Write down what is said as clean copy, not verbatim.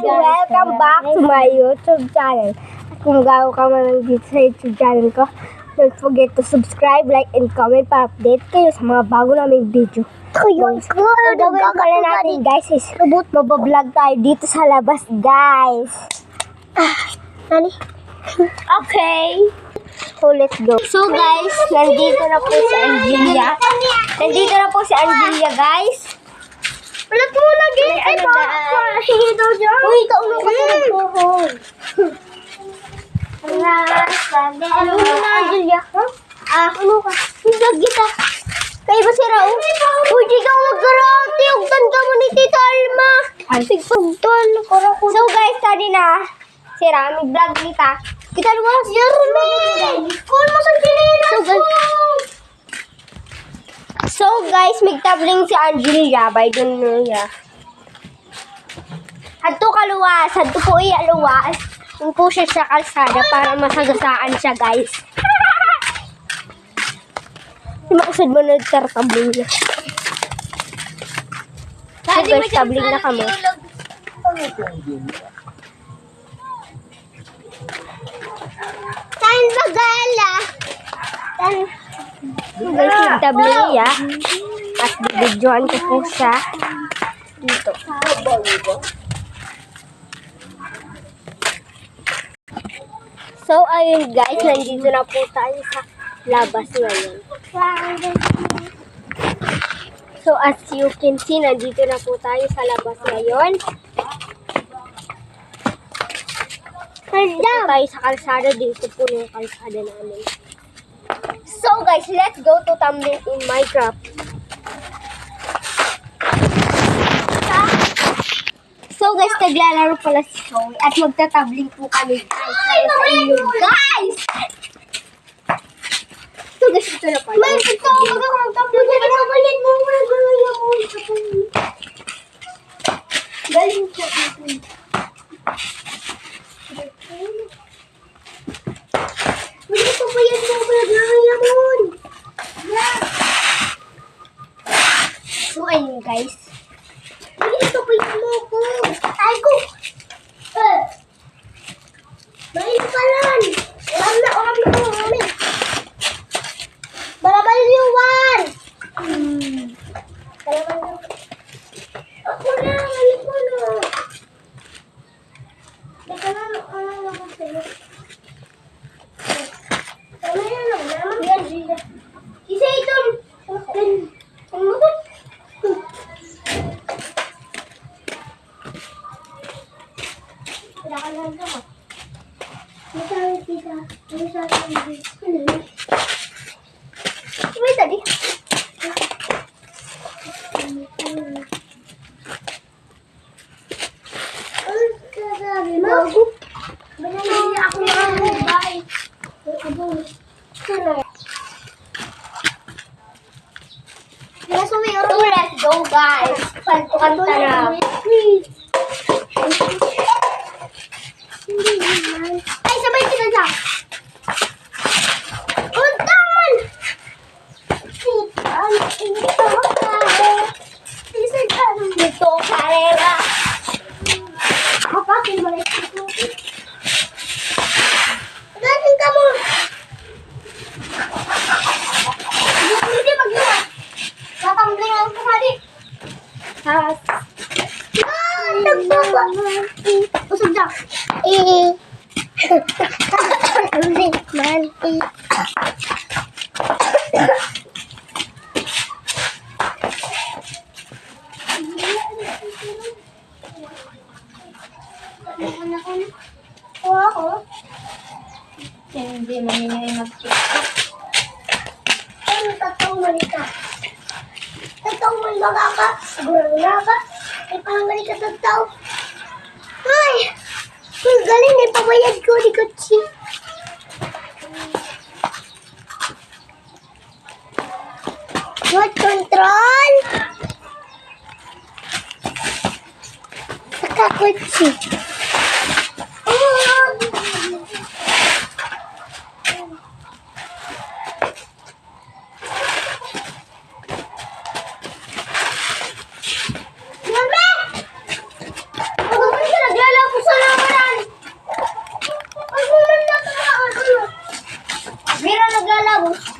guys! Welcome back to my YouTube channel. At kung gago ka man dito sa YouTube channel ko, don't forget to subscribe, like, and comment para update kayo sa mga bago naming video. Guys, gagawin pala natin guys is mabablog tayo dito sa labas guys. Nani? Okay. So let's go. So guys, nandito na po si Angelia. Nandito na po si Angelia guys. Wala po lagi. Ay, hingi daw dyan. Uy, kaulo ka sa nagpuhol. Ano na, Angelia? Ano ka? Hindag kita. Kaya ba si Raul? Uy, di ka mag-karate. Ugtan ka mo ni Tita Alma. Sigpagtan. So guys, tadi na. Si Ra, mag-vlog kita. Kita naman si Jeremy. Kung mo sa pilinas mo. So guys, magtabling si Angelia by dun niya. Hadto kaluwas, hadto po ialuwas. Yung po siya sa kalsada para masagasaan siya guys. Di makusad mo nagtartabling niya. So guys, tabling na kami. Tan bagala. Tan guys, nagtabling niya. At bibidyoan ko po siya dito. So, ayun guys, nandito na po tayo sa labas ngayon. So, as you can see, nandito na po tayo sa labas ngayon. Dito tayo sa kalsada, dito po yung kalsada namin. So guys, let's go to tumbling in Minecraft. So guys, naglalaro pala si Zoe at magta-tumbling po kami guys. Sa inyo guys! So guys, ito na pala. May ito, magta-tumbling. Galing mo, galing siya. Hindi ko pa yan mo, naglayamon. So ayun guys. Hindi ko pa yan mo ko. Ay ko. Bayin pa lang. Ulam na. Balabal yuwan. Ako na, malik mo na. Deka na, ano ko sa'yo. Tama na lang, naman yan, Gila. Isa ito. Ang mutot. Pinakalan ka mo. Masawit kita. Masawit kita. Wait, tadi. Bago. Banay ako ng mobile. So let's go guys. Kanta na. Ay, sabay kita dyan. Untan! Dito karera. Kapakin mo lang ito. Galing ka mo. Hindi mag-iwan. Tatambling lang ko kali. Nagbaba. Usap dyan. Tambling manti. Ako. Hindi man yung nag-tiktok. Ano tatawang malika? Tatawang malika ka? Siguro na ka? Ay parang malika tataw. Ay! Ang galing eh. Pabayad ko ni Kutsi. What control? Saka Kutsi. Mami! naglalaro.